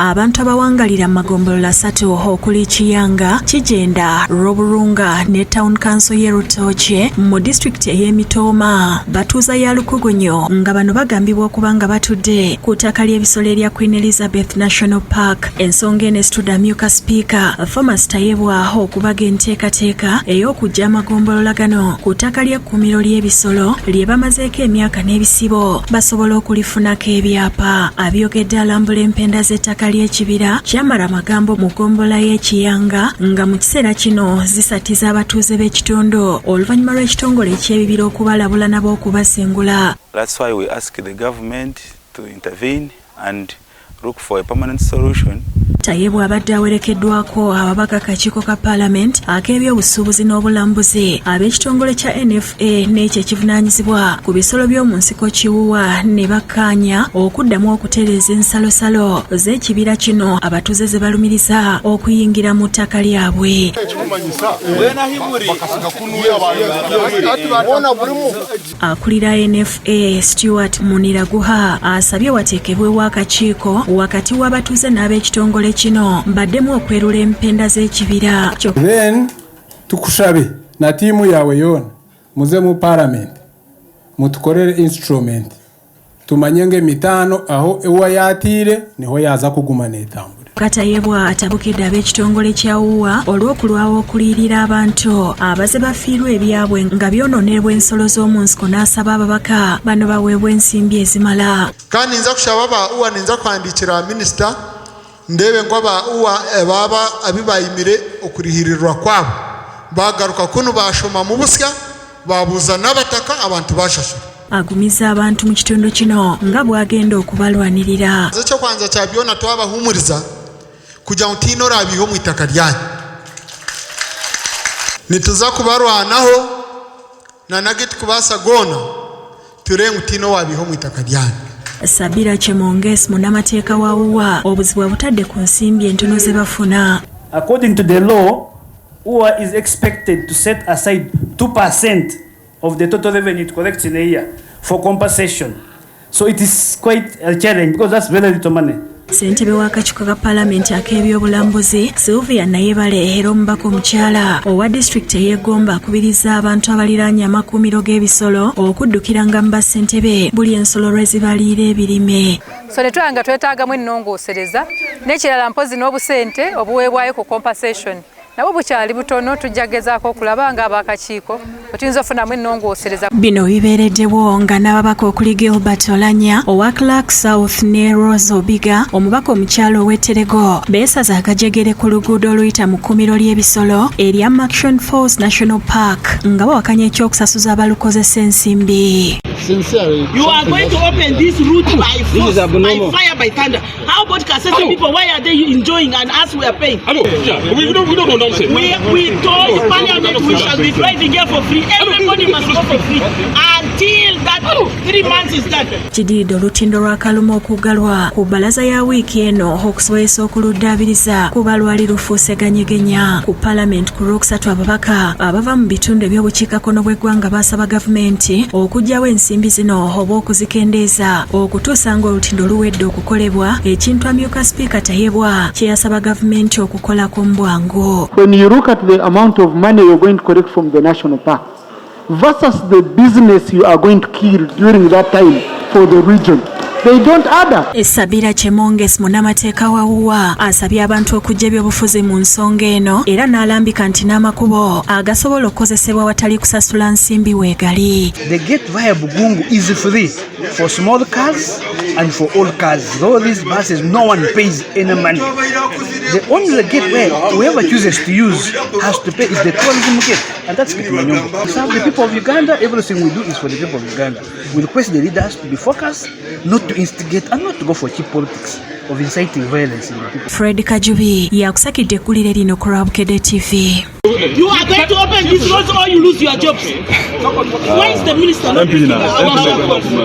abantu abawangalira amagombolola 3 okuli Kiyanga, Kijenda, Roburunga ne Town Council ye Rutoche mu district ey'Emitooma batuuza ya Lukugunyo nga bano bagambibwa okubanga batudde ku ttaka ly'ebisolo erya Queen Elizabeth National Park. Ensonga eno esitudde amyuka Speaker Thomas Tayebwa okubaga enteekateeka ey'okujja amagombolola gano ku ttaka ly'ekkuumiro ly'ebisolo lye bamazeeko emyaka n'ebisibo basobola okulifunako ebyapa. Abyogedde alambula empenda z'ettaka ly'ekibira kyamala amagambo mu ggombolola y'Ekiyanga nga mu kiseera kino zisatiza abatuuze b'ekitundu oluvannyuma lw'ekitongole eky'ebibira okubalabula nabo okubasengula. That's why we ask the government to intervene and look for a permanent solution. Tayebwa abadde awerekeddwako ababaka kakiiko ka Parliament ak'ebyobusuubuzi n'obulambuzi ab'ekitongole kya NFA n'ekyo ekivunaanyizibwa ku bisolo by'omu nsiko kiwuwa ne bakkaanya okuddamu okutereeza ensalosalo z'ekibira kino abatuuze ze balumiriza okuyingira mu ttaka lyabwe. Akulira NFA Stuart Muniraguha asabye wateekebwewo akakiiko wakati w'abatuuze n'ab'ekitongole kino mbaddemu okwerula empenda z'ekibira. Then tukushabe na timu yawe yona muze mu Parliament mutukorere instrument tumanye ng'emitano aho ewa yatire niho yaza kuguma n'etambula. Tayebwa atabukidde ab'ekitongole kya Wuwa olw'okulwawo okuliyirira abantu abaze bafiirwa ebyabwe nga byonoonebwa ensolo z'omu nsiko n'asaba ababaka bano baweebwa ensimbi ezimala. Kandi nza kushaba ba Wuwa ninza kwandikira minisita ndebe ngo aba Wuwa baba abibayimire okurihirirwa kwabo bagaruka kuno bashoma mu busya babuza n'abataka abantu bashashura. Agumiza abantu mu kitundu kino nga bwagenda okubalwanirira. Ekyo kwanza kyabyona twabahumuriza kujya mutinora abiho mu itaka lyanyu nituza kubarwanaho na nageti kubasa gona ture mutino wabiho mu itaka lyanyu. Sabira Chemonges munamateeka wa Wuwa obuzibu butadde ku nsimbi entono ze bafuna. According to the law, Wuwa is expected to set aside 2% of the total revenue it collects in a year for compensation. So it is quite a challenge because that's very little money. Ssentebe w'akakiiko ka Parliament ak'ebyobulambuzi Sylvia Nayebale era omubaka omukyala owa disitulikiti ey'Egomba akubiriza abantu abaliraanye amakuumiro g'ebisolo okuddukiranga mu bassentebe buli ensolo lwe zibaliira ebirime. So netwanga twetaagamu ennongoosereza n'ekirala mpozi n'obusente obuweebwayo ku compensation nabo bukyali butono tujja gezaako okulaba nga ab'akakiiko tuyinza okufunamu ennongoosereza. Bino bibeereddewo nga n'ababaka okuli Gilbert Olanya owa Clark South ne Rose Obiga omubaka omukyalo ow'Etterego beesaza akajegere ku luguudo oluyita mu kkuumiro ly'ebisolo erya Action Falls National Park nga bawakanya ekyokusasuza abalukozesa ensimbi. You are going to open this route by force, by fire, by thunder. How about Kasese people? Why are they enjoying and us we are paying? We don't know nonsense. We told Parliament we shall be driving here for free. Everybody must go for free until that 3 months is done. Kiddiridde olutindo lwa kaluma okuggalwa ku bbalaza ya wiiki eno okusobozesa okuluddaabiriza kuba lwali lufuuseganyegenya ku Parliament ku Lwokusatu. Ababaka abava mu bitundu eby'obukiikakkono bw'eggwanga baasaba gavumenti okuggyawo ensimbi zino oba okuzikendeeza okutuusa nga olutindo luwedde okukolebwa, ekintu amyuka Speaker Tayebwa kye yasaba gavumenti okukolako mu bwangu. When you look at the amount of money you're going to collect from the national park versus the business you are going to kill during that time for the region, they don't add up. Sabira Chemonges munamateeka wa Wuwa asabye abantu okujja ebyobufuzi mu nsonga eno era n'alambika nti n'amakubo agasobola okukozesebwa watali kusasula nsimbi weegali. The gate via Bugungu is free for small cars and for all cars. All these buses, no one pays any money. The only gate where whoever chooses to use has to pay is the tourism gate, and that's Kitumanyongo. So the people of Uganda, everything we do is for the people of Uganda. We request the leaders to be focused, not to instigate and not to go for cheap politics of inciting violence in the people. Fred Kajubi yakusakidde eggulire lino ku Lwabukedde TV. You are going to open these roads or you lose your jobs. Why is the minister not